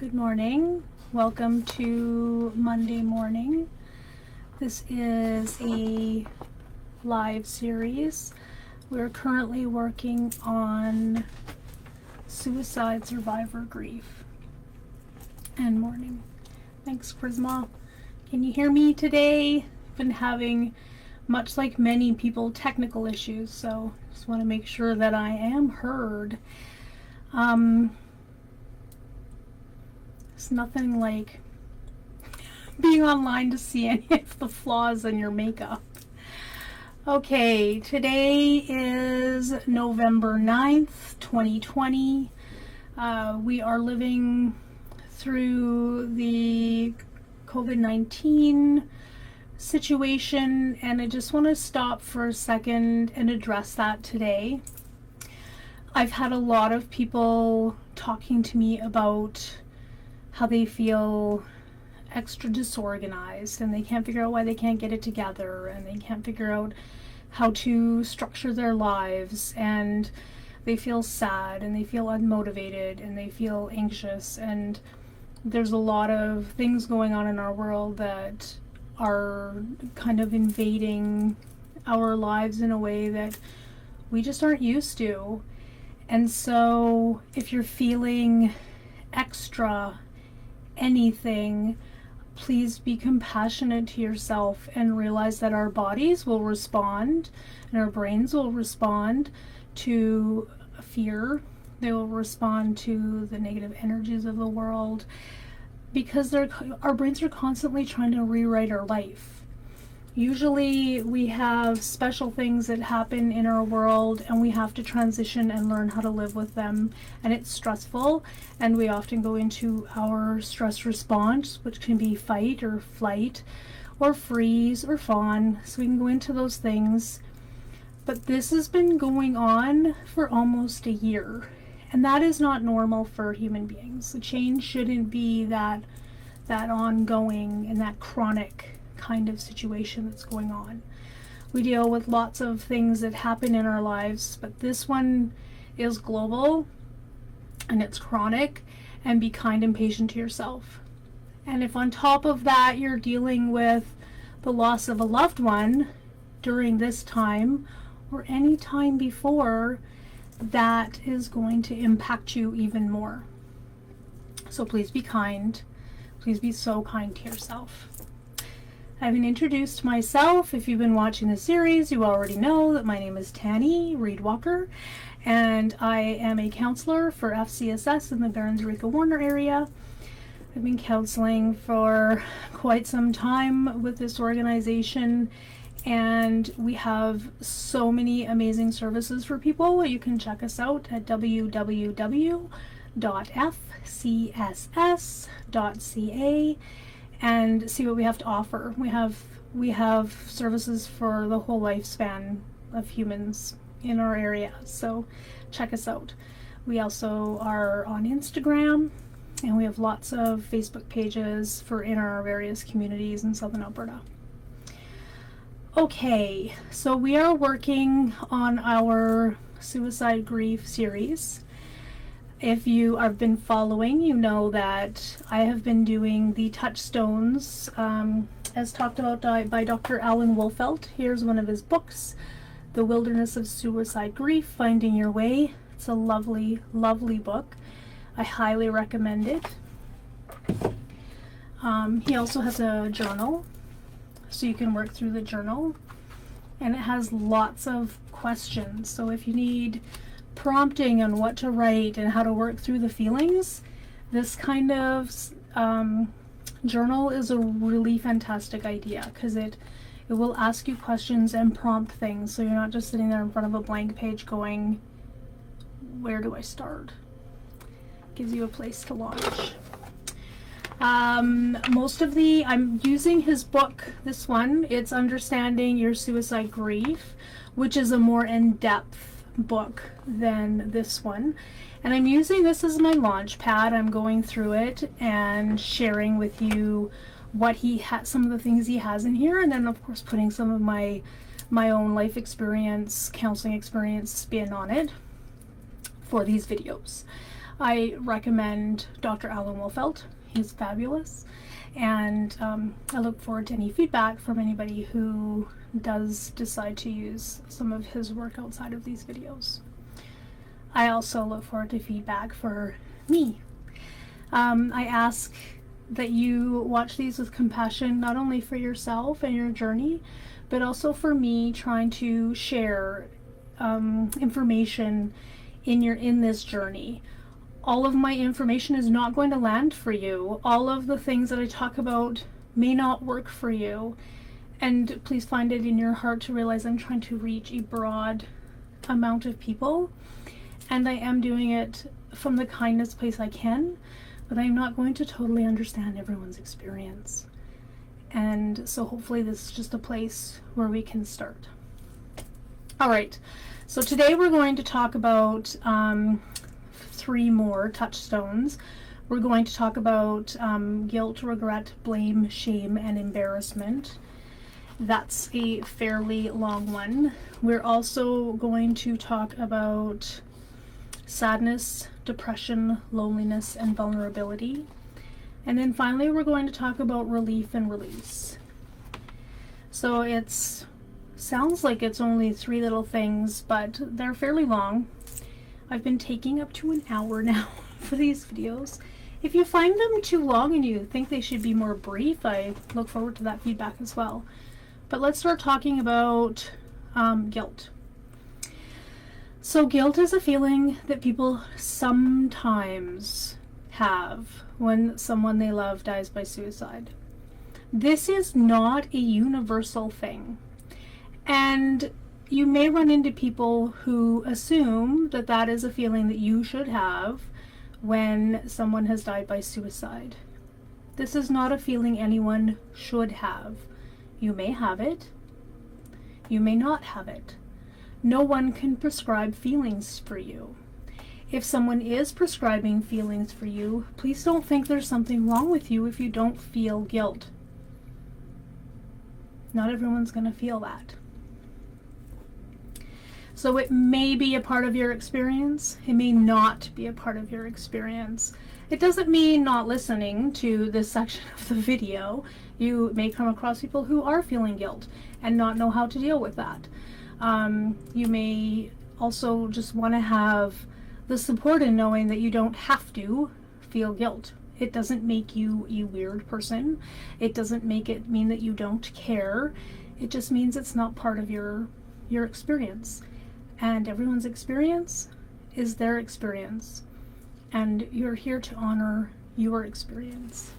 Good morning. Welcome to Monday morning. This is a live series. We're currently working on suicide survivor grief and mourning. Thanks, Prisma. Can you hear me today? Been having, much like many people, technical issues, so just want to make sure that I am heard. It's nothing like being online to see any of the flaws in your makeup. Okay, today is November 9th, 2020. We are living through the COVID-19 situation, and I just want to stop for a second and address that today. I've had a lot of people talking to me about how they feel extra disorganized and they can't figure out why they can't get it together, and they can't figure out how to structure their lives, and they feel sad and they feel unmotivated and they feel anxious, and there's a lot of things going on in our world that are kind of invading our lives in a way that we just aren't used to. And so if you're feeling extra anything, please be compassionate to yourself and realize that our bodies will respond and our brains will respond to fear. They will respond to the negative energies of the world because our brains are constantly trying to rewrite our life. Usually we have special things that happen in our world and we have to transition and learn how to live with them, and it's stressful, and we often go into our stress response, which can be fight or flight or freeze or fawn, so we can go into those things. But this has been going on for almost a year, and that is not normal for human beings. The change shouldn't be that ongoing and that chronic kind of situation that's going on. We deal with lots of things that happen in our lives, but this one is global and it's chronic, and be kind and patient to yourself. And if on top of that you're dealing with the loss of a loved one during this time or any time before, that is going to impact you even more. So please be kind. Please be so kind to yourself. I haven't introduced myself. If you've been watching the series, you already know that my name is Tanny Reed Walker, and I am a counselor for FCSS in the Barons-Rica-Warner area. I've been counseling for quite some time with this organization, and we have so many amazing services for people. You can check us out at www.fcss.ca and see what we have to offer. We have services for the whole lifespan of humans in our area, so check us out. We also are on Instagram, and we have lots of Facebook pages for in our various communities in Southern Alberta. Okay, so we are working on our suicide grief series. If you have been following, you know that I have been doing the touchstones as talked about by Dr. Alan Wolfelt. Here's one of his books, The Wilderness of Suicide Grief, Finding Your Way. It's a lovely, lovely book. I highly recommend it. He also has a journal, so you can work through the journal, and it has lots of questions. So if you need prompting on what to write and how to work through the feelings, this kind of journal is a really fantastic idea, because it will ask you questions and prompt things, so you're not just sitting there in front of a blank page going, where do I start? Gives you a place to launch. I'm using his book, this one, it's Understanding Your Suicide Grief, which is a more in-depth book than this one, and I'm using this as my launch pad. I'm going through it and sharing with you what he has, some of the things he has in here, and then of course putting some of my own life experience, counseling experience spin on it for these videos. I recommend Dr. Alan Wolfelt. He's fabulous. And I look forward to any feedback from anybody who does decide to use some of his work outside of these videos. I also look forward to feedback for me. I ask that you watch these with compassion, not only for yourself and your journey, but also for me trying to share information in this journey. All of my information is not going to land for you. All of the things that I talk about may not work for you. And please find it in your heart to realize I'm trying to reach a broad amount of people. And I am doing it from the kindest place I can, but I'm not going to totally understand everyone's experience. And so hopefully this is just a place where we can start. All right, so today we're going to talk about 3 more touchstones. We're going to talk about guilt, regret, blame, shame, and embarrassment. That's a fairly long one. We're also going to talk about sadness, depression, loneliness, and vulnerability. And then finally, we're going to talk about relief and release. So it sounds like it's only 3 little things, but they're fairly long. I've been taking up to an hour now for these videos. If you find them too long and you think they should be more brief, I look forward to that feedback as well. But let's start talking about guilt. So guilt is a feeling that people sometimes have when someone they love dies by suicide. This is not a universal thing. And you may run into people who assume that that is a feeling that you should have when someone has died by suicide. This is not a feeling anyone should have. You may have it. You may not have it. No one can prescribe feelings for you. If someone is prescribing feelings for you, please don't think there's something wrong with you if you don't feel guilt. Not everyone's going to feel that. So it may be a part of your experience. It may not be a part of your experience. It doesn't mean not listening to this section of the video. You may come across people who are feeling guilt and not know how to deal with that. You may also just want to have the support in knowing that you don't have to feel guilt. It doesn't make you a weird person. It doesn't make it mean that you don't care. It just means it's not part of your experience. And everyone's experience is their experience. And you're here to honor your experience.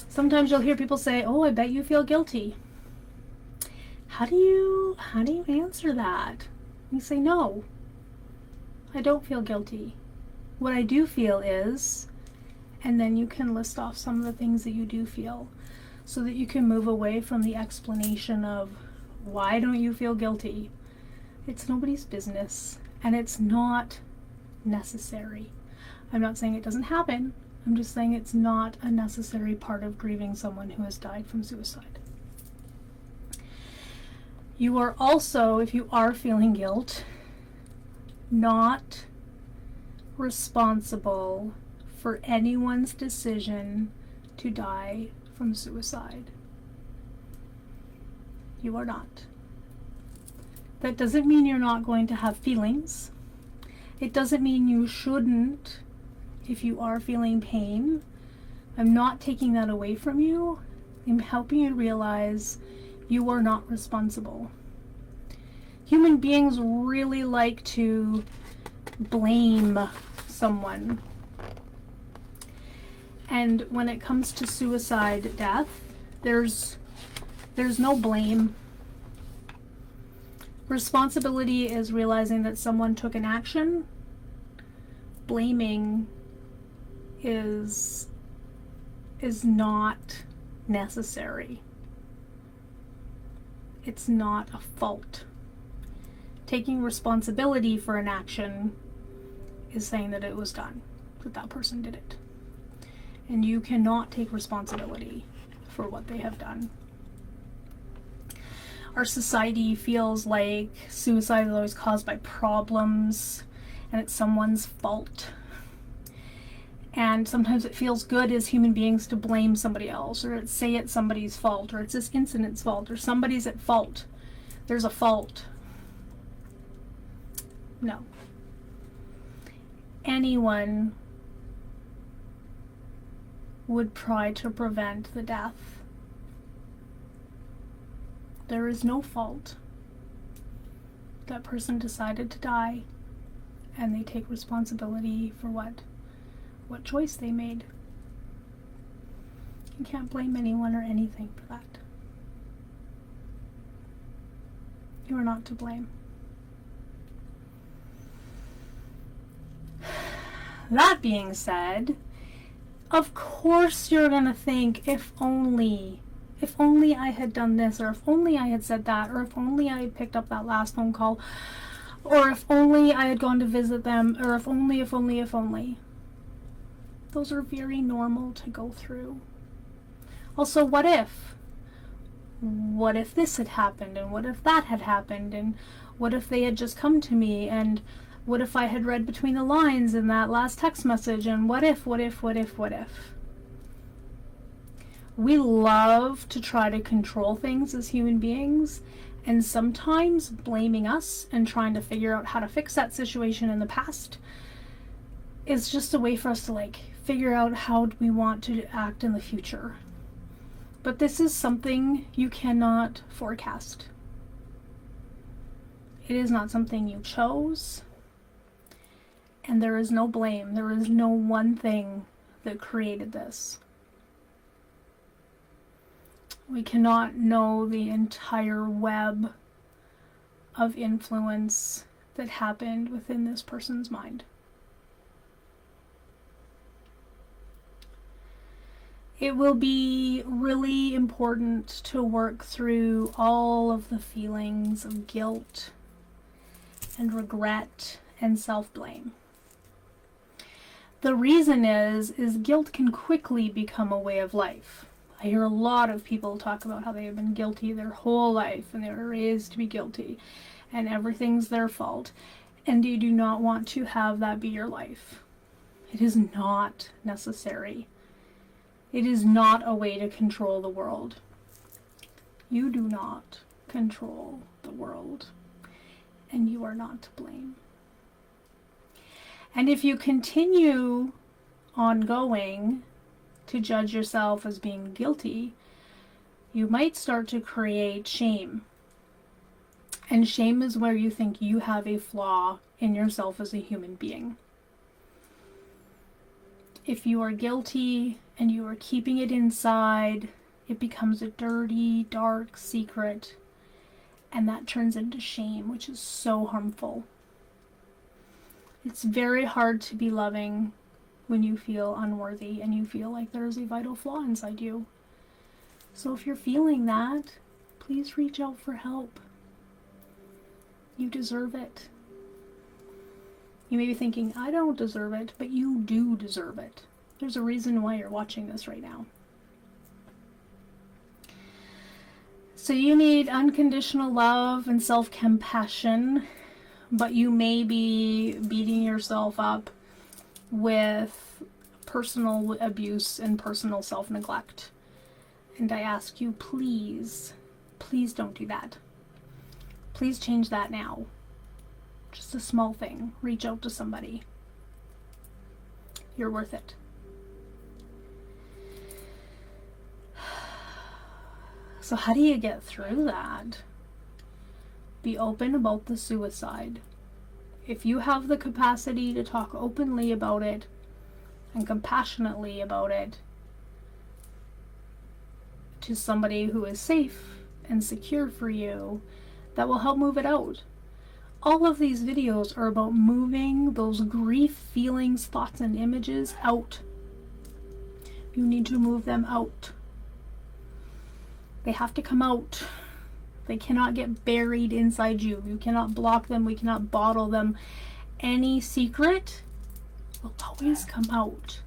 Sometimes you'll hear people say, "Oh, I bet you feel guilty." How do you answer that? You say, "No, I don't feel guilty. What I do feel is," and then you can list off some of the things that you do feel so that you can move away from the explanation of why don't you feel guilty. It's nobody's business, and it's not necessary. I'm not saying it doesn't happen. I'm just saying it's not a necessary part of grieving someone who has died from suicide. You are also, if you are feeling guilt, not responsible for anyone's decision to die from suicide. You are not. That doesn't mean you're not going to have feelings. It doesn't mean you shouldn't if you are feeling pain. I'm not taking that away from you. I'm helping you realize you are not responsible. Human beings really like to blame someone. And when it comes to suicide death, there's no blame. Responsibility is realizing that someone took an action. Blaming is not necessary. It's not a fault. Taking responsibility for an action is saying that it was done, that that person did it. And you cannot take responsibility for what they have done. Our society feels like suicide is always caused by problems and it's someone's fault. And sometimes it feels good as human beings to blame somebody else, or say it's somebody's fault, or it's this incident's fault, or somebody's at fault. There's a fault. No. Anyone would try to prevent the death. There is no fault. That person decided to die, and they take responsibility for what choice they made. You can't blame anyone or anything for that. You are not to blame. That being said, of course you're going to think, if only I had done this, or if only I had said that, or if only I had picked up that last phone call, or if only I had gone to visit them, or if only. Those are very normal to go through. Also, what if? What if this had happened, and what if that had happened, and what if they had just come to me, and what if I had read between the lines in that last text message, and what if? We love to try to control things as human beings, and sometimes blaming us and trying to figure out how to fix that situation in the past is just a way for us to figure out how we want to act in the future. But this is something you cannot forecast. It is not something you chose, and there is no blame. There is no one thing that created this. We cannot know the entire web of influence that happened within this person's mind. It will be really important to work through all of the feelings of guilt and regret and self-blame. The reason is guilt can quickly become a way of life. I hear a lot of people talk about how they have been guilty their whole life, and they were raised to be guilty, and everything's their fault, and you do not want to have that be your life. It is not necessary. It is not a way to control the world. You do not control the world, and you are not to blame. And if you continue ongoing to judge yourself as being guilty, you might start to create shame. And shame is where you think you have a flaw in yourself as a human being. If you are guilty and you are keeping it inside, it becomes a dirty, dark secret, and that turns into shame, which is so harmful. It's very hard to be loving when you feel unworthy and you feel like there's a vital flaw inside you. So if you're feeling that, please reach out for help. You deserve it. You may be thinking, I don't deserve it, but you do deserve it. There's a reason why you're watching this right now. So you need unconditional love and self-compassion, but you may be beating yourself up with personal abuse and personal self-neglect. And I ask you, please don't do that. Please change that now. Just a small thing. Reach out to somebody. You're worth it. So how do you get through that? Be open about the suicide. If you have the capacity to talk openly about it and compassionately about it to somebody who is safe and secure for you, that will help move it out. All of these videos are about moving those grief, feelings, thoughts, and images out. You need to move them out. They have to come out. They cannot get buried inside you. You cannot block them. We cannot bottle them. Any secret will always come out.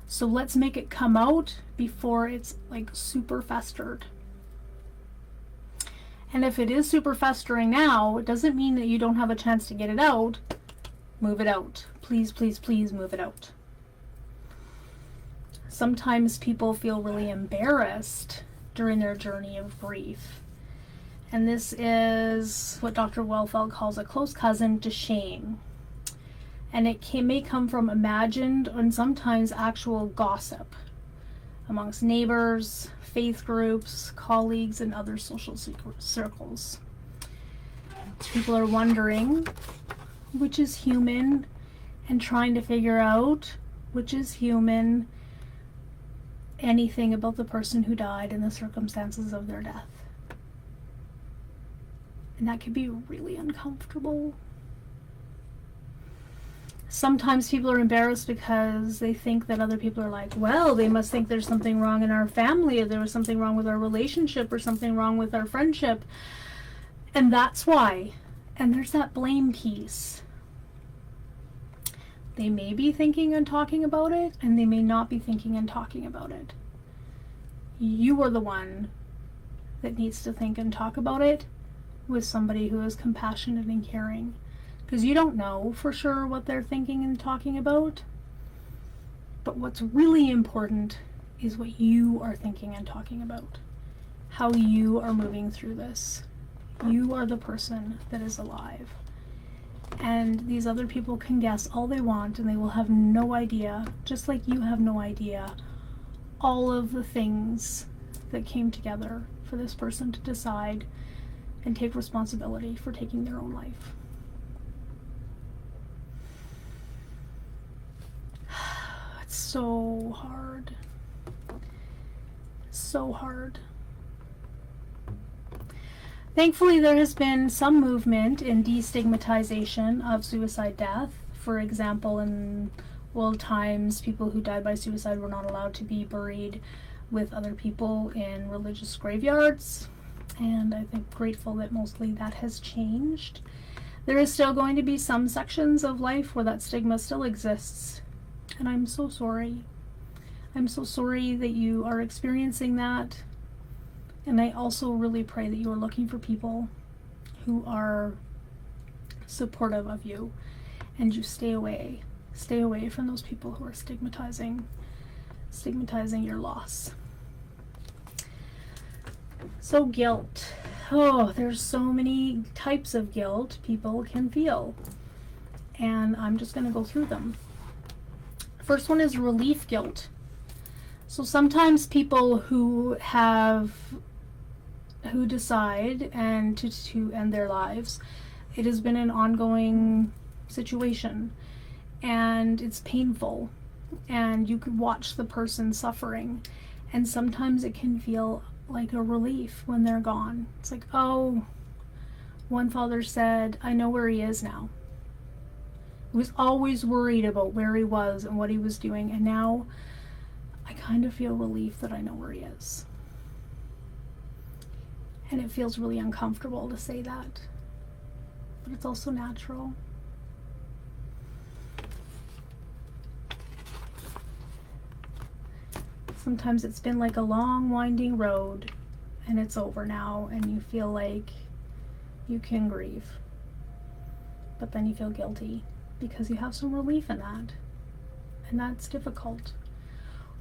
So let's make it come out before it's super festered. And if it is super festering now, it doesn't mean that you don't have a chance to get it out. Move it out. Please, please, please move it out. Sometimes people feel really embarrassed during their journey of grief. And this is what Dr. Wellfeld calls a close cousin to shame. And it may come from imagined and sometimes actual gossip amongst neighbors, faith groups, colleagues, and other social circles. People are wondering which is human and trying to figure out which is human, anything about the person who died and the circumstances of their death. And that can be really uncomfortable. Sometimes people are embarrassed because they think that other people are like, well, they must think there's something wrong in our family, or there was something wrong with our relationship, or something wrong with our friendship. And that's why. And there's that blame piece. They may be thinking and talking about it, and they may not be thinking and talking about it. You are the one that needs to think and talk about it with somebody who is compassionate and caring. Because you don't know for sure what they're thinking and talking about. But what's really important is what you are thinking and talking about. How you are moving through this. You are the person that is alive. And these other people can guess all they want, and they will have no idea, just like you have no idea, all of the things that came together for this person to decide and take responsibility for taking their own life. It's so hard. So hard. Thankfully, there has been some movement in destigmatization of suicide death. For example, in old times, people who died by suicide were not allowed to be buried with other people in religious graveyards. And I think grateful that mostly that has changed. There is still going to be some sections of life where that stigma still exists. And I'm so sorry. I'm so sorry that you are experiencing that. And I also really pray that you are looking for people who are supportive of you, and you stay away from those people who are stigmatizing your loss. So guilt. Oh, there's so many types of guilt people can feel, and I'm just going to go through them. First one is relief guilt. So sometimes people who decide and to end their lives, it has been an ongoing situation, and it's painful, and you could watch the person suffering, and sometimes it can feel like a relief when they're gone. It's like, oh, one father said, I know where he is now. He was always worried about where he was and what he was doing, and now I kind of feel relief that I know where he is. And it feels really uncomfortable to say that, but it's also natural. Sometimes it's been like a long, winding road, and it's over now, and you feel like you can grieve. But then you feel guilty because you have some relief in that, and that's difficult.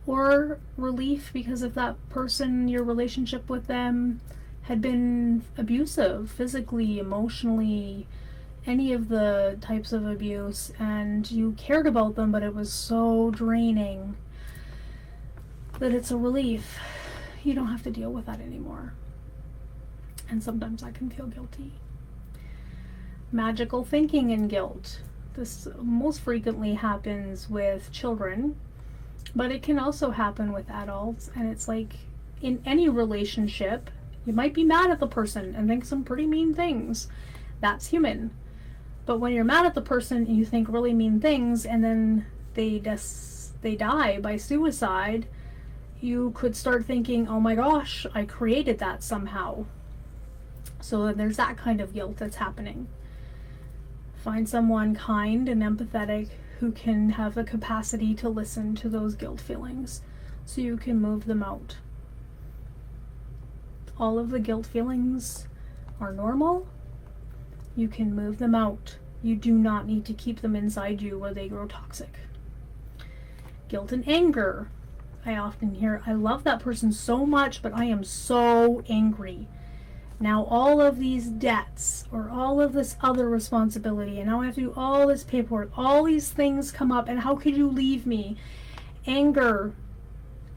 Or relief because if that person, your relationship with them, had been abusive, physically, emotionally, any of the types of abuse, and you cared about them, but it was so draining that it's a relief. You don't have to deal with that anymore. And sometimes I can feel guilty. Magical thinking and guilt. This most frequently happens with children, but it can also happen with adults, and it's like in any relationship, you might be mad at the person and think some pretty mean things. That's human. But when you're mad at the person and you think really mean things, and then they die by suicide, you could start thinking, oh my gosh, I created that somehow. So there's that kind of guilt that's happening. Find someone kind and empathetic who can have the capacity to listen to those guilt feelings so you can move them out. All of the guilt feelings are normal. You can move them out You do not need to keep them inside you where they grow toxic. Guilt and anger. I often hear, I love that person so much, but I am so angry. Now all of these debts or all of this other responsibility, and now I have to do all this paperwork, all these things come up, and how could you leave me? Anger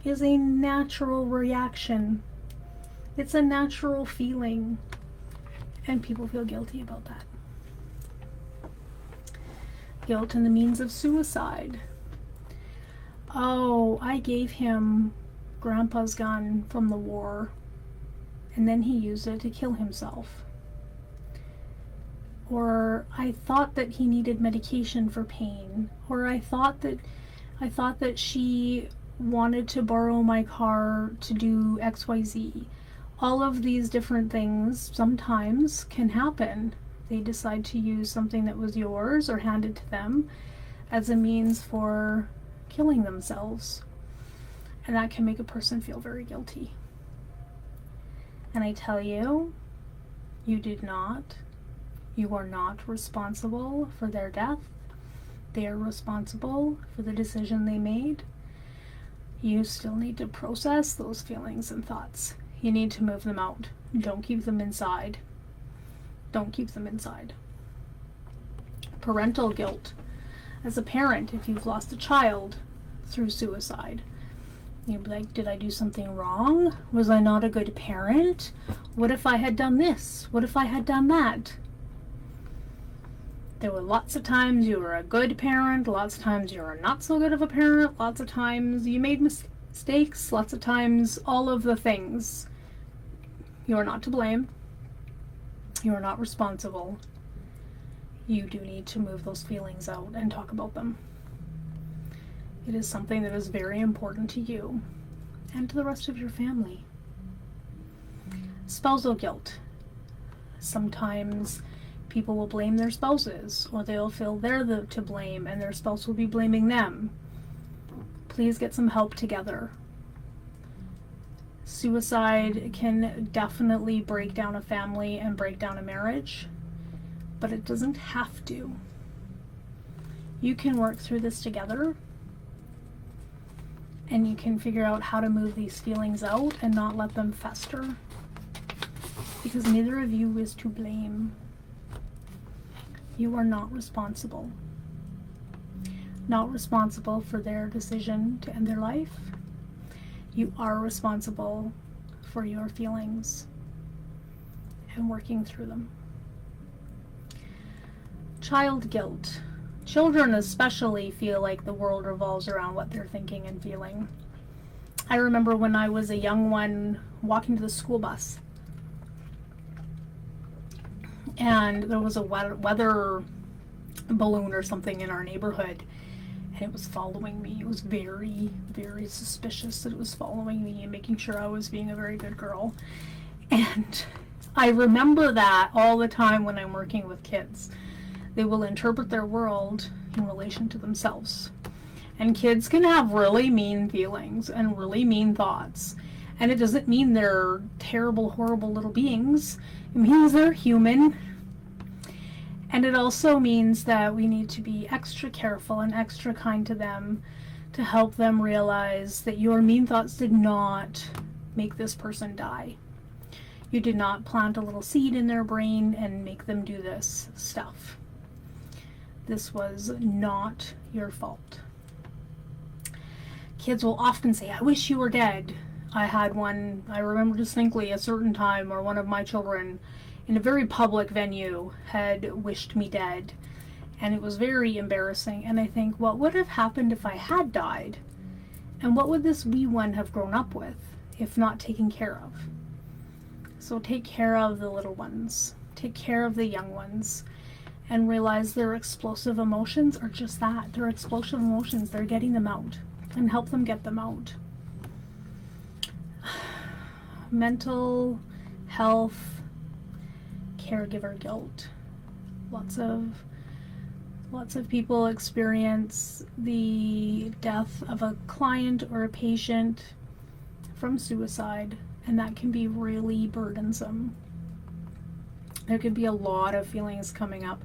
is a natural reaction. It's a natural feeling, and people feel guilty about that. Guilt and the means of suicide. Oh, I gave him Grandpa's gun from the war, and then he used it to kill himself. Or I thought that he needed medication for pain. Or I thought that she wanted to borrow my car to do XYZ. All of these different things sometimes can happen. They decide to use something that was yours or handed to them as a means for killing themselves. And that can make a person feel very guilty. And I tell you, you are not responsible for their death. They are responsible for the decision they made. You still need to process those feelings and thoughts. You need to move them out. Don't keep them inside. Don't keep them inside. Parental guilt. As a parent, if you've lost a child through suicide, you'd be like, did I do something wrong? Was I not a good parent? What if I had done this? What if I had done that? There were lots of times you were a good parent, lots of times you were not so good of a parent, lots of times you made mistakes, lots of times all of the things. You are not to blame. You are not responsible. You do need to move those feelings out and talk about them. It is something that is very important to you and to the rest of your family. Spousal guilt. Sometimes people will blame their spouses, or they'll feel they're to blame and their spouse will be blaming them. Please get some help together. Suicide can definitely break down a family and break down a marriage, but it doesn't have to. You can work through this together, and you can figure out how to move these feelings out and not let them fester, because neither of you is to blame. You are not responsible. Not responsible for their decision to end their life. You are responsible for your feelings and working through them. Child guilt. Children especially feel like the world revolves around what they're thinking and feeling. I remember when I was a young one walking to the school bus, and there was a weather balloon or something in our neighborhood, and it was following me. It was very, very suspicious that it was following me and making sure I was being a very good girl. And I remember that all the time when I'm working with kids. They will interpret their world in relation to themselves. And kids can have really mean feelings and really mean thoughts. And it doesn't mean they're terrible, horrible little beings. It means they're human. And it also means that we need to be extra careful and extra kind to them to help them realize that your mean thoughts did not make this person die. You did not plant a little seed in their brain and make them do this stuff. This was not your fault. Kids will often say, I wish you were dead. I had one, I remember distinctly a certain time where one of my children in a very public venue had wished me dead. And it was very embarrassing. And I think, what would have happened if I had died? And what would this wee one have grown up with if not taken care of? So take care of the little ones. Take care of the young ones. And realize their explosive emotions are just that. They're explosive emotions. They're getting them out. And help them get them out. Mental health, caregiver guilt. Lots of people experience the death of a client or a patient from suicide, and that can be really burdensome. There could be a lot of feelings coming up.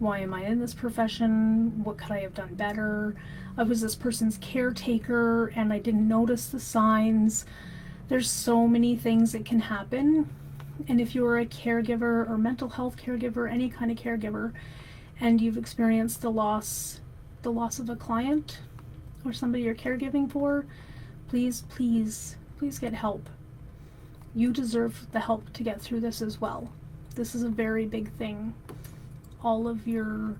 Why am I in this profession? What could I have done better? I was this person's caretaker and I didn't notice the signs. There's so many things that can happen. And if you're a caregiver or mental health caregiver, any kind of caregiver, and you've experienced the loss of a client or somebody you're caregiving for, please, please, please get help. You deserve the help to get through this as well. This is a very big thing. All of your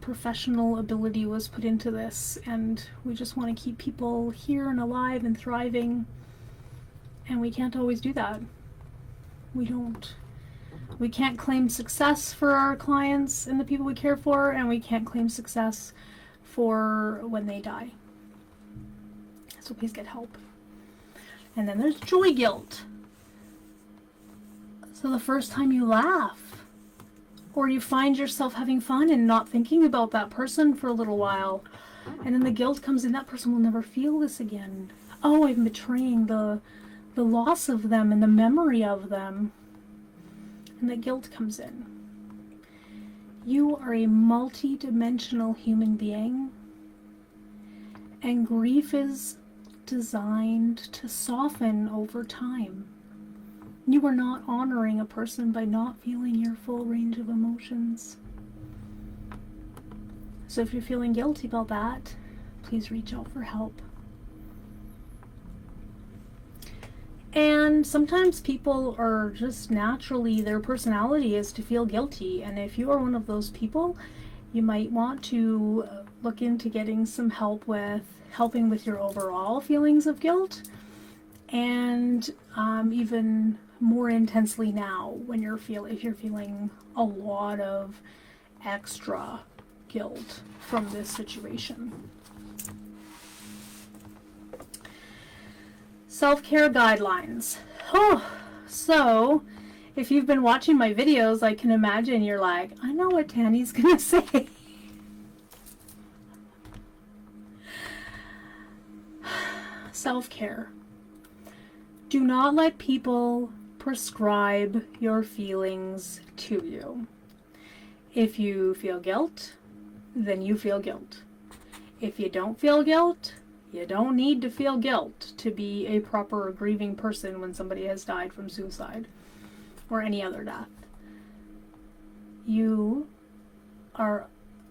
professional ability was put into this, and we just want to keep people here and alive and thriving, and we can't always do that. We can't claim success for our clients and the people we care for, and we can't claim success for when they die. So please get help. And then there's joy guilt. So the first time you laugh, or you find yourself having fun and not thinking about that person for a little while, and then the guilt comes in, that person will never feel this again. Oh, I'm betraying the loss of them and the memory of them. And the guilt comes in. You are a multi-dimensional human being, and grief is designed to soften over time. You are not honoring a person by not feeling your full range of emotions. So if you're feeling guilty about that, please reach out for help. And sometimes people are just naturally, their personality is to feel guilty. And if you are one of those people, you might want to look into getting some help with helping with your overall feelings of guilt. And even more intensely now when if you're feeling a lot of extra guilt from this situation. Self-care guidelines. So if you've been watching my videos, I can imagine you're like, I know what Tanny's gonna say. Self-care. Do not let people prescribe your feelings to you. If you feel guilt, then you feel guilt. If you don't feel guilt, you don't need to feel guilt to be a proper grieving person when somebody has died from suicide or any other death. You are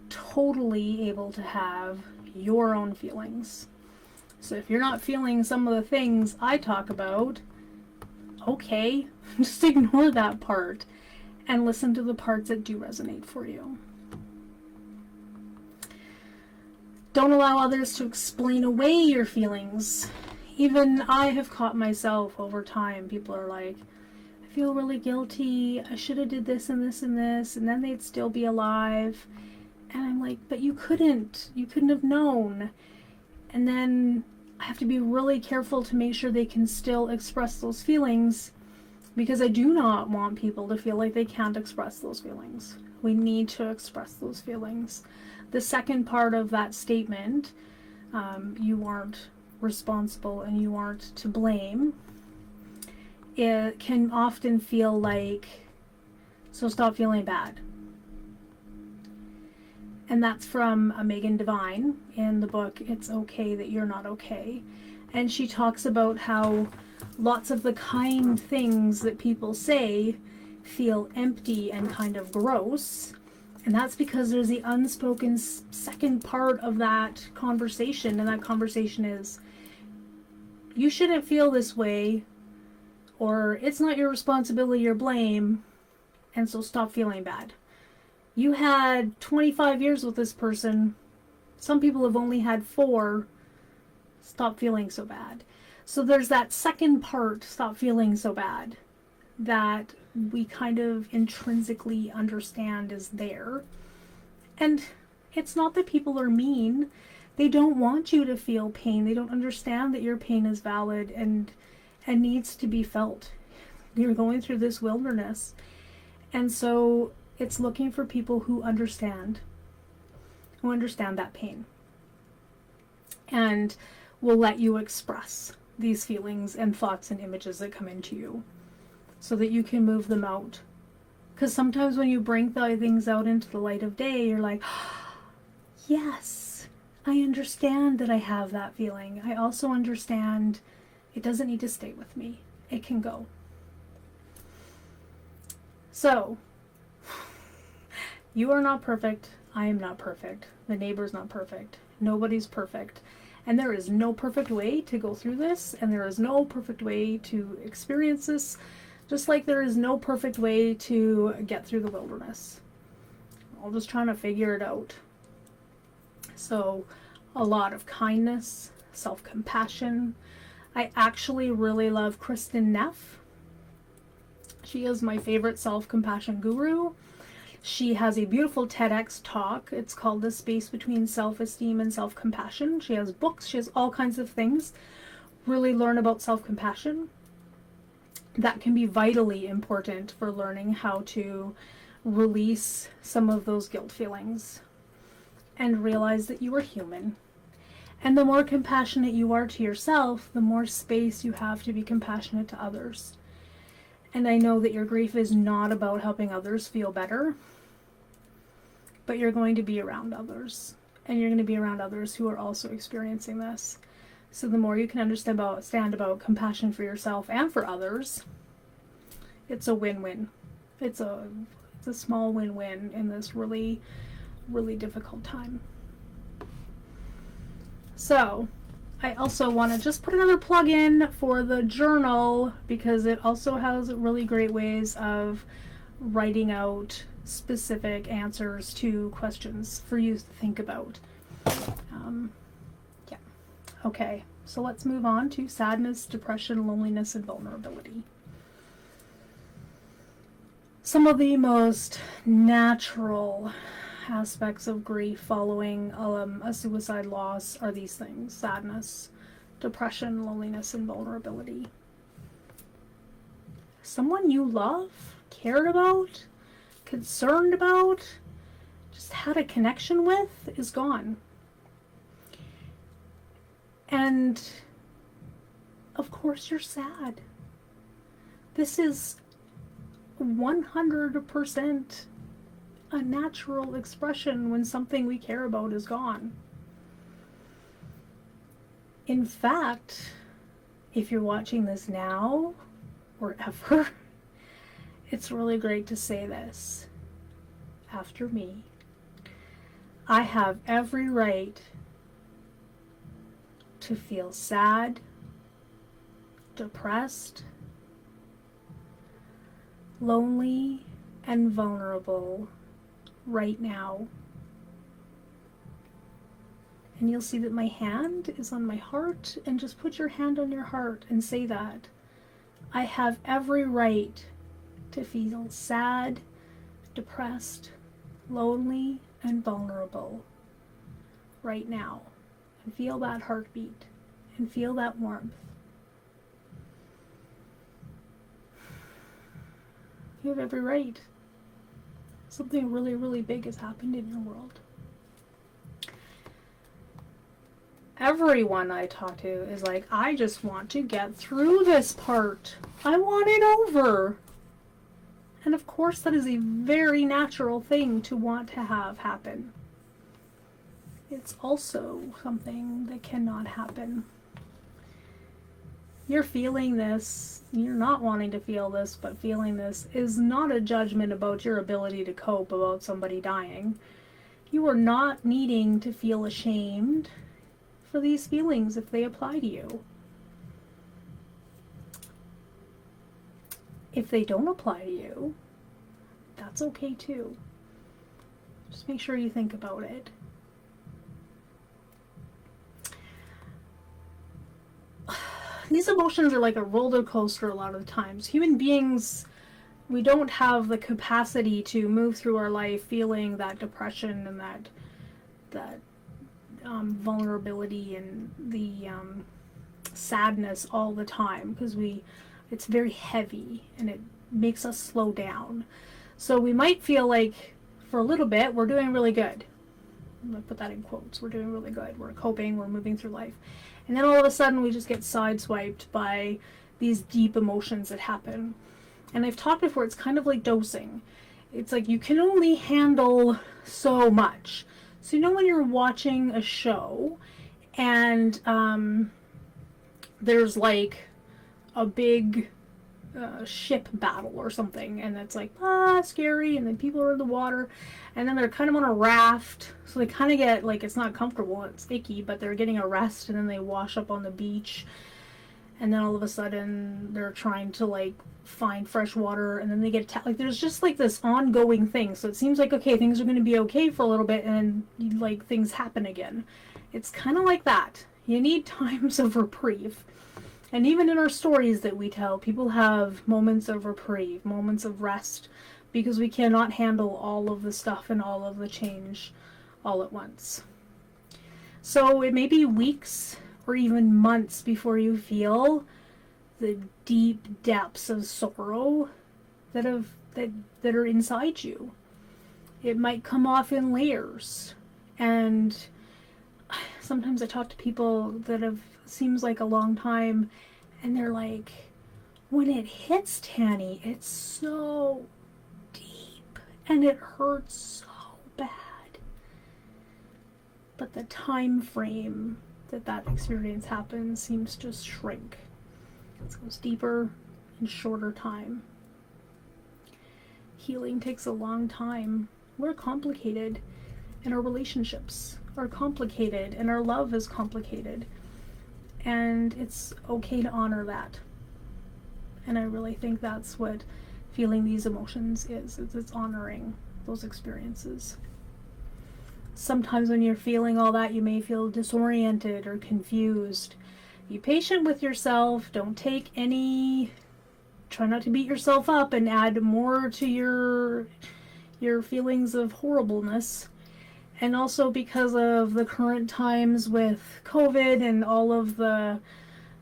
totally able to have your own feelings. So if you're not feeling some of the things I talk about, okay, just ignore that part and listen to the parts that do resonate for you. Don't allow others to explain away your feelings. Even I have caught myself over time. People are like, I feel really guilty. I should have did this and this and this, and then they'd still be alive. And I'm like, but you couldn't. You couldn't have known. And then I have to be really careful to make sure they can still express those feelings, because I do not want people to feel like they can't express those feelings. We need to express those feelings. The second part of that statement, you aren't responsible and you aren't to blame, it can often feel like, so stop feeling bad. And that's from Megan Devine in the book, It's Okay That You're Not Okay. And she talks about how lots of the kind things that people say feel empty and kind of gross. And that's because there's the unspoken second part of that conversation. And that conversation is, you shouldn't feel this way, or it's not your responsibility or blame, and so stop feeling bad. You had 25 years with this person. Some people have only had 4. Stop feeling so bad. So there's that second part, stop feeling so bad, that we kind of intrinsically understand is there. And it's not that people are mean. They don't want you to feel pain. They don't understand that your pain is valid and needs to be felt. You're going through this wilderness. And so it's looking for people who understand that pain and will let you express these feelings and thoughts and images that come into you so that you can move them out Because sometimes when you bring things out into the light of day, you're like, yes, I understand that I have that feeling. I also understand it doesn't need to stay with me. It can go. So, you are not perfect. I am not perfect. The neighbor's not perfect. Nobody's perfect. And there is no perfect way to go through this, and there is no perfect way to experience this, just like there is no perfect way to get through the wilderness. We're all just trying to figure it out. So, a lot of kindness, self-compassion. I actually really love Kristen Neff. She is my favorite self-compassion guru. She has a beautiful TEDx talk. It's called The Space Between Self-Esteem and Self-Compassion. She has books. She has all kinds of things. Really learn about self-compassion. That can be vitally important for learning how to release some of those guilt feelings and realize that you are human. And the more compassionate you are to yourself, the more space you have to be compassionate to others. And I know that your grief is not about helping others feel better, but you're going to be around others, and you're going to be around others who are also experiencing this. So the more you can understand about compassion for yourself and for others, it's a win-win. It's a small win-win in this really, really difficult time. So, I also want to just put another plug in for the journal, because it also has really great ways of writing out specific answers to questions for you to think about. Yeah. Okay, so let's move on to sadness, depression, loneliness, and vulnerability. Some of the most natural aspects of grief following a suicide loss are these things: sadness, depression, loneliness, and vulnerability. Someone you love, cared about, concerned about, just had a connection with is gone. And of course you're sad. This is 100% a natural expression when something we care about is gone. In fact, if you're watching this now or ever, it's really great to say this after me. I have every right to feel sad, depressed, lonely, and vulnerable right now. And you'll see that my hand is on my heart, and just put your hand on your heart and say that. I have every right to feel sad, depressed, lonely, and vulnerable right now. And feel that heartbeat and feel that warmth. You have every right. Something really, really big has happened in your world. Everyone I talk to is like, I just want to get through this part. I want it over. And of course, that is a very natural thing to want to have happen. It's also something that cannot happen. You're feeling this, you're not wanting to feel this, but feeling this is not a judgment about your ability to cope about somebody dying. You are not needing to feel ashamed for these feelings if they apply to you. If they don't apply to you, that's okay too. Just make sure you think about it. These emotions are like a roller coaster a lot of the times. Human beings, we don't have the capacity to move through our life feeling that depression and that vulnerability and the sadness all the time, because it's very heavy and it makes us slow down. So we might feel like for a little bit we're doing really good. I'm going to put that in quotes. We're doing really good. We're coping. We're moving through life. And then all of a sudden we just get sideswiped by these deep emotions that happen. And I've talked before, it's kind of like dosing. it's like you can only handle so much. So when you're watching a show and there's like a big ship battle or something, and it's like scary, and then people are in the water, and then they're kind of on a raft, so they kind of get like, it's not comfortable, it's icky, but they're getting a rest, and then they wash up on the beach, and then all of a sudden they're trying to like find fresh water, and then they get like, there's just like this ongoing thing. So it seems like, okay, things are going to be okay for a little bit, and then like things happen again. It's kind of like that. You need times of reprieve. And even in our stories that we tell, people have moments of reprieve, moments of rest, because we cannot handle all of the stuff and all of the change all at once. So it may be weeks or even months before you feel the deep depths of sorrow that are inside you. It might come off in layers. And sometimes I talk to people that have, seems like a long time, and they're like, when it hits, Tanny, it's so deep and it hurts so bad. But the time frame that experience happens seems to shrink. It goes deeper in shorter time. Healing takes a long time. We're complicated, and our relationships are complicated, and our love is complicated. And it's okay to honor that. And I really think that's what feeling these emotions is. It's honoring those experiences. Sometimes when you're feeling all that, you may feel disoriented or confused. Be patient with yourself. Don't take any... Try not to beat yourself up and add more to your feelings of horribleness. And also, because of the current times with COVID and all of the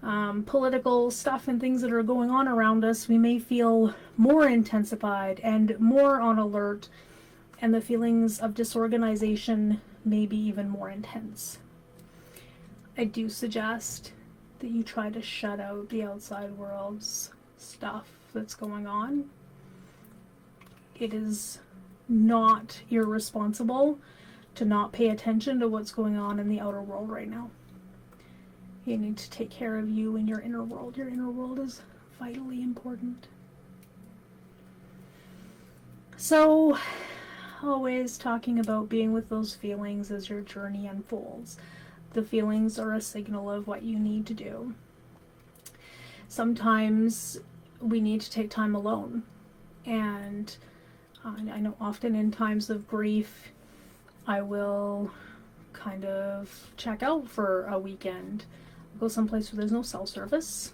political stuff and things that are going on around us, we may feel more intensified and more on alert, and the feelings of disorganization may be even more intense. I do suggest that you try to shut out the outside world's stuff that's going on. It is not irresponsible to not pay attention to what's going on in the outer world right now. You need to take care of you and your inner world. Your inner world is vitally important. So, always talking about being with those feelings as your journey unfolds. The feelings are a signal of what you need to do. Sometimes we need to take time alone. And I know often in times of grief, I will kind of check out for a weekend. I'll go someplace where there's no cell service.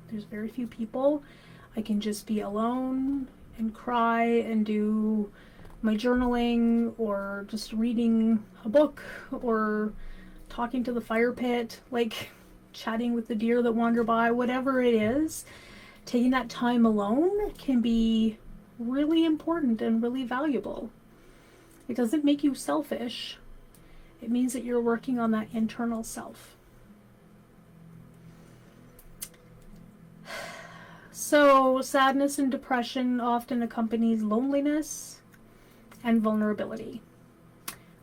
There's very few people. I can just be alone and cry and do my journaling, or just reading a book, or talking to the fire pit, like chatting with the deer that wander by, whatever it is. Taking that time alone can be really important and really valuable. It doesn't make you selfish. It means that you're working on that internal self. So, sadness and depression often accompanies loneliness and vulnerability.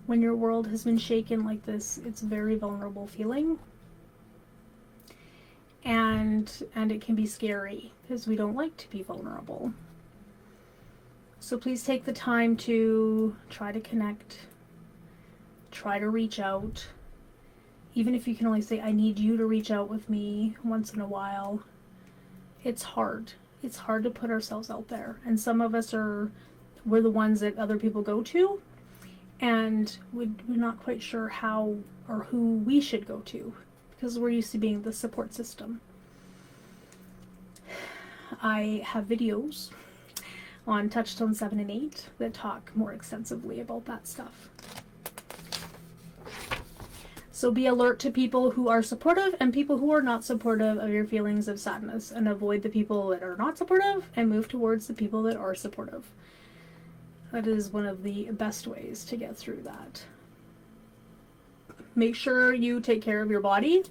When your world has been shaken like this, it's a very vulnerable feeling. And it can be scary because we don't like to be vulnerable. So please take the time to try to connect, try to reach out. Even if you can only say, I need you to reach out with me once in a while. It's hard. It's hard to put ourselves out there. And some of us we're the ones that other people go to, and we're not quite sure how or who we should go to, because we're used to being the support system. I have videos on Touchstone 7 and 8 that talk more extensively about that stuff. So be alert to people who are supportive and people who are not supportive of your feelings of sadness, and avoid the people that are not supportive and move towards the people that are supportive. That is one of the best ways to get through that. Make sure you take care of your body.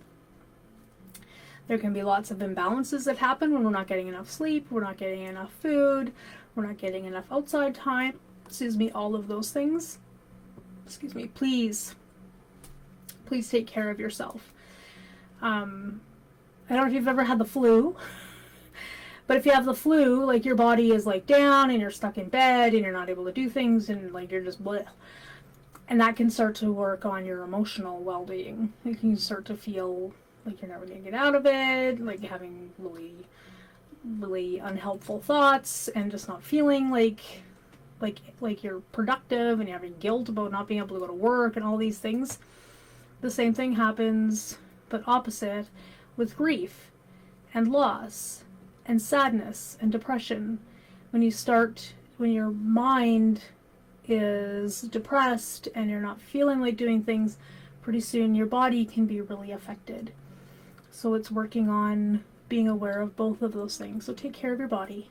There can be lots of imbalances that happen when we're not getting enough sleep, we're not getting enough food, we're not getting enough outside time. excuse me, all of those things, excuse me, please take care of yourself. I don't know if you've ever had the flu, but if you have the flu, like your body is like down and you're stuck in bed and you're not able to do things and like you're just bleh. And that can start to work on your emotional well-being. You can start to feel like you're never going to get out of it, like having really unhelpful thoughts and just not feeling like you're productive, and you're having guilt about not being able to go to work and all these things. The same thing happens, but opposite, with grief and loss and sadness and depression. When your mind is depressed and you're not feeling like doing things, pretty soon your body can be really affected. So it's working on being aware of both of those things. So take care of your body.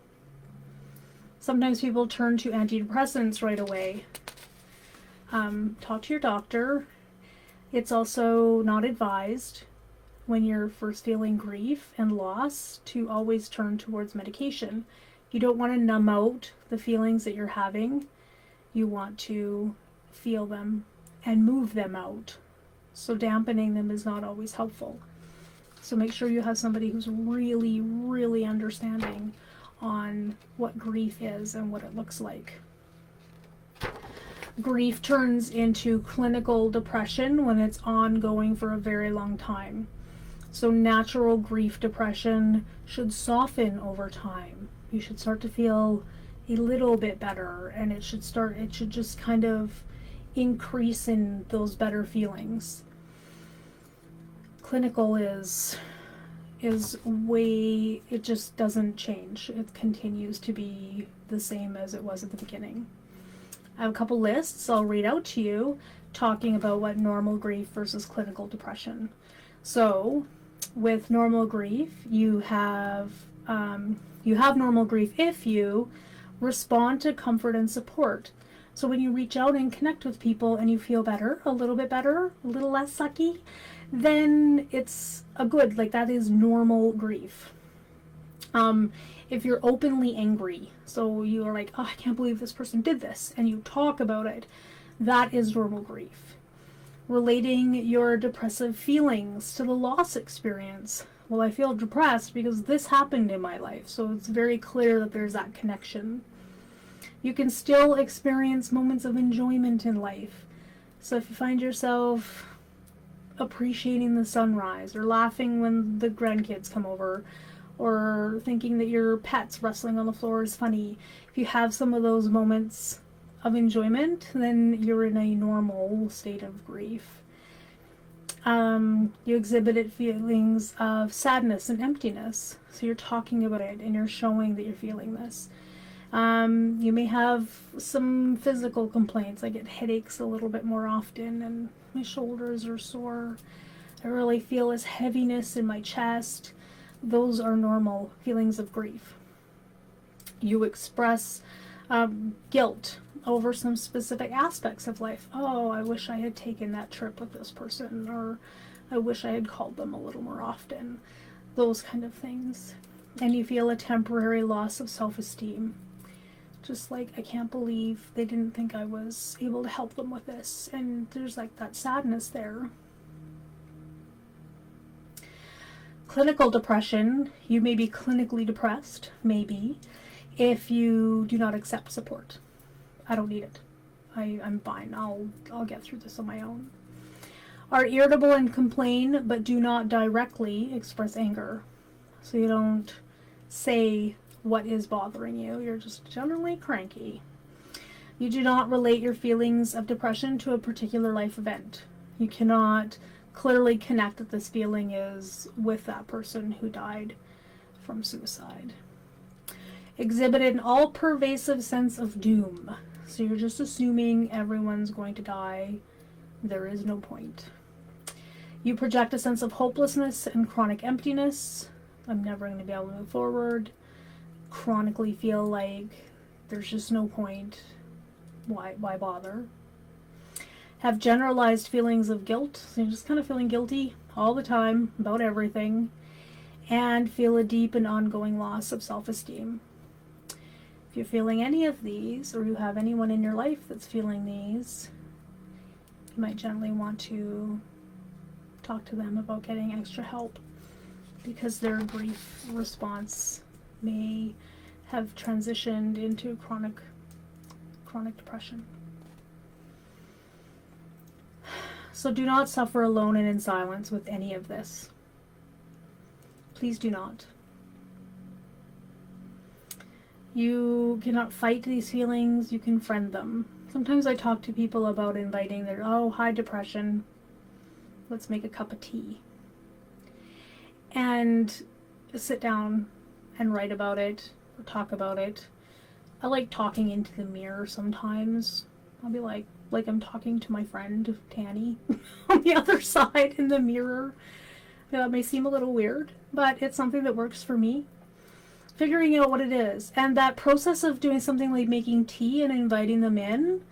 Sometimes people turn to antidepressants right away. Talk to your doctor. It's also not advised when you're first feeling grief and loss to always turn towards medication. You don't want to numb out the feelings that you're having. You want to feel them and move them out. So dampening them is not always helpful. So make sure you have somebody who's really, really understanding on what grief is and what it looks like. Grief turns into clinical depression when it's ongoing for a very long time. So natural grief depression should soften over time. You should start to feel a little bit better, and it should just kind of increase in those better feelings. Clinical is way, it just doesn't change. It continues to be the same as it was at the beginning. I have a couple lists I'll read out to you talking about what normal grief versus clinical depression. So with normal grief, you have normal grief if you respond to comfort and support. So when you reach out and connect with people and you feel better, a little bit better, a little less sucky, then it's a good, like that is normal grief. If you're openly angry, so you are like, oh, I can't believe this person did this, and you talk about it, that is normal grief. Relating your depressive feelings to the loss experience. Well, I feel depressed because this happened in my life, so it's very clear that there's that connection. You can still experience moments of enjoyment in life. So if you find yourself appreciating the sunrise, or laughing when the grandkids come over, or thinking that your pet's rustling on the floor is funny, if you have some of those moments of enjoyment, then you're in a normal state of grief. You exhibited feelings of sadness and emptiness, so you're talking about it and you're showing that you're feeling this. You may have some physical complaints. I get headaches a little bit more often, and my shoulders are sore. I really feel this heaviness in my chest. Those are normal feelings of grief. You express guilt over some specific aspects of life. Oh, I wish I had taken that trip with this person, or I wish I had called them a little more often. Those kind of things. And you feel a temporary loss of self-esteem. Just like, I can't believe they didn't think I was able to help them with this. And there's like that sadness there. Clinical depression, you may be clinically depressed, maybe, if you do not accept support. I don't need it. I'm fine. I'll get through this on my own. Are irritable and complain, but do not directly express anger. So you don't say what is bothering you. You're just generally cranky. You do not relate your feelings of depression to a particular life event. You cannot clearly connect that this feeling is with that person who died from suicide. Exhibited an all-pervasive sense of doom. So you're just assuming everyone's going to die. There is no point. You project a sense of hopelessness and chronic emptiness. I'm never going to be able to move forward. Chronically feel like there's just no point. Why bother? Have generalized feelings of guilt. So you're just kind of feeling guilty all the time about everything. And feel a deep and ongoing loss of self-esteem. If you're feeling any of these, or you have anyone in your life that's feeling these, you might gently want to talk to them about getting extra help, because their grief response may have transitioned into chronic depression. So do not suffer alone and in silence with any of this. Please do not. You cannot fight these feelings, you can friend them. Sometimes I talk to people about inviting their, hi depression, let's make a cup of tea. And sit down and write about it, or talk about it. I like talking into the mirror sometimes. I'll be like I'm talking to my friend Tanny on the other side in the mirror. That may seem a little weird, but it's something that works for me. Figuring out what it is. And that process of doing something like making tea and inviting them in,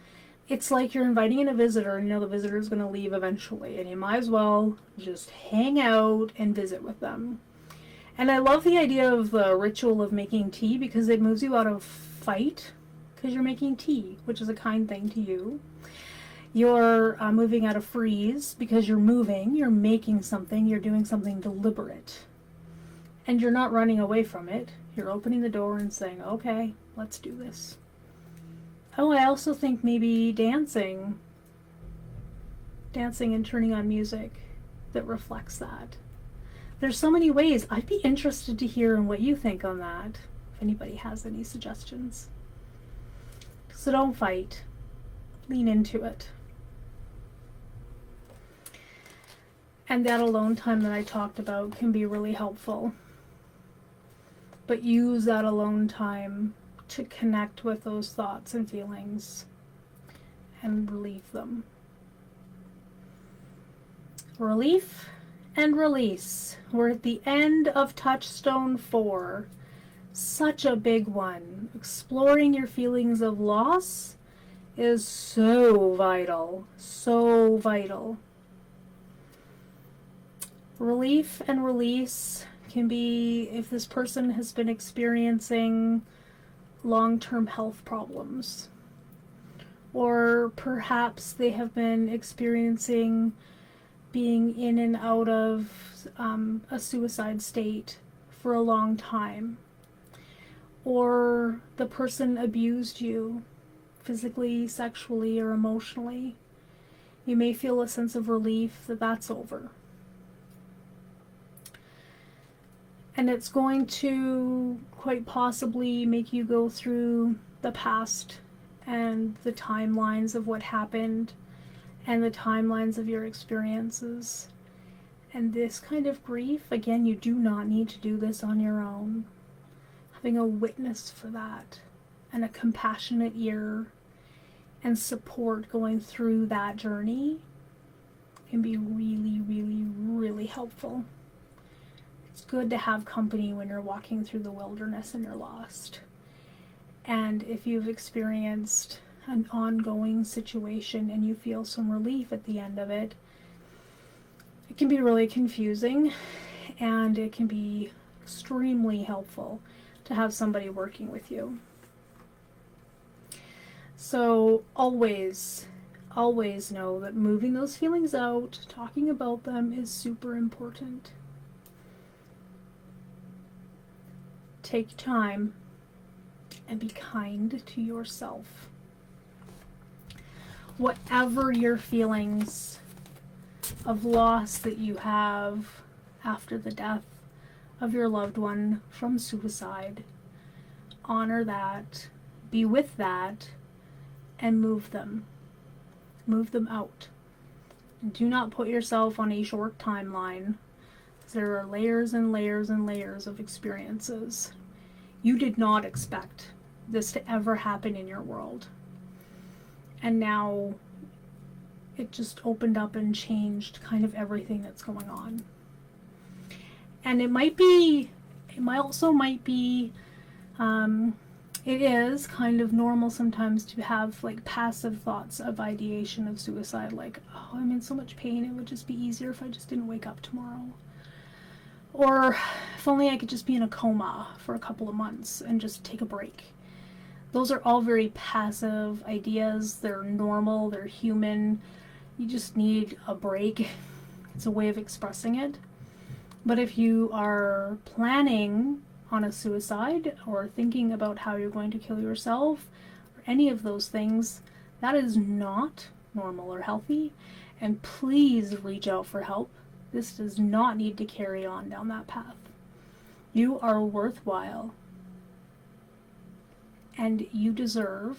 it's like you're inviting in a visitor, and the visitor's going to leave eventually, and you might as well just hang out and visit with them. And I love the idea of the ritual of making tea, because it moves you out of fight, because you're making tea, which is a kind thing to you. You're moving out of freeze, because you're moving, you're making something, you're doing something deliberate. And you're not running away from it. You're opening the door and saying, okay, let's do this. Oh, I also think maybe dancing and turning on music that reflects that. There's so many ways. I'd be interested to hear what you think on that, if anybody has any suggestions. So don't fight. Lean into it. And that alone time that I talked about can be really helpful. But use that alone time to connect with those thoughts and feelings and relieve them. Relief and release. We're at the end of touchstone 4. Such a big one. Exploring your feelings of loss is so vital. So vital. Relief and release can be if this person has been experiencing long-term health problems, or perhaps they have been experiencing being in and out of a suicide state for a long time, or the person abused you physically, sexually, or emotionally. You may feel a sense of relief that that's over. And it's going to quite possibly make you go through the past and the timelines of what happened and the timelines of your experiences. And this kind of grief, again, you do not need to do this on your own. Having a witness for that and a compassionate ear and support going through that journey can be really, really, really helpful. It's good to have company when you're walking through the wilderness and you're lost. And if you've experienced an ongoing situation and you feel some relief at the end of it, it can be really confusing, and it can be extremely helpful to have somebody working with you. So always know that moving those feelings out, talking about them, is super important. Take time and be kind to yourself. Whatever your feelings of loss that you have after the death of your loved one from suicide, honor that, be with that, and move them. Move them out. Do not put yourself on a short timeline. There are layers and layers and layers of experiences. You did not expect this to ever happen in your world. And now it just opened up and changed kind of everything that's going on. And it is kind of normal sometimes to have like passive thoughts of ideation of suicide, like, oh, I'm in so much pain, it would just be easier if I just didn't wake up tomorrow. Or if only I could just be in a coma for a couple of months and just take a break. Those are all very passive ideas. They're normal, they're human. You just need a break. It's a way of expressing it. But if you are planning on a suicide or thinking about how you're going to kill yourself or any of those things, that is not normal or healthy. And please reach out for help. This does not need to carry on down that path. You are worthwhile. And you deserve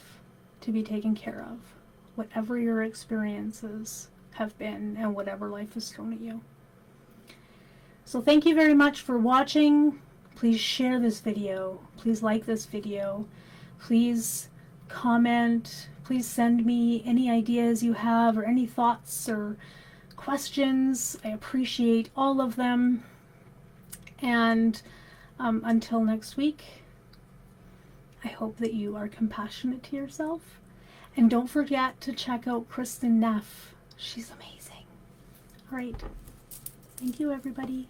to be taken care of, whatever your experiences have been and whatever life has thrown at you. So thank you very much for watching. Please share this video. Please like this video. Please comment. Please send me any ideas you have or any thoughts or questions. I appreciate all of them. And until next week, I hope that you are compassionate to yourself. And don't forget to check out Kristen Neff. She's amazing. All right. Thank you, everybody.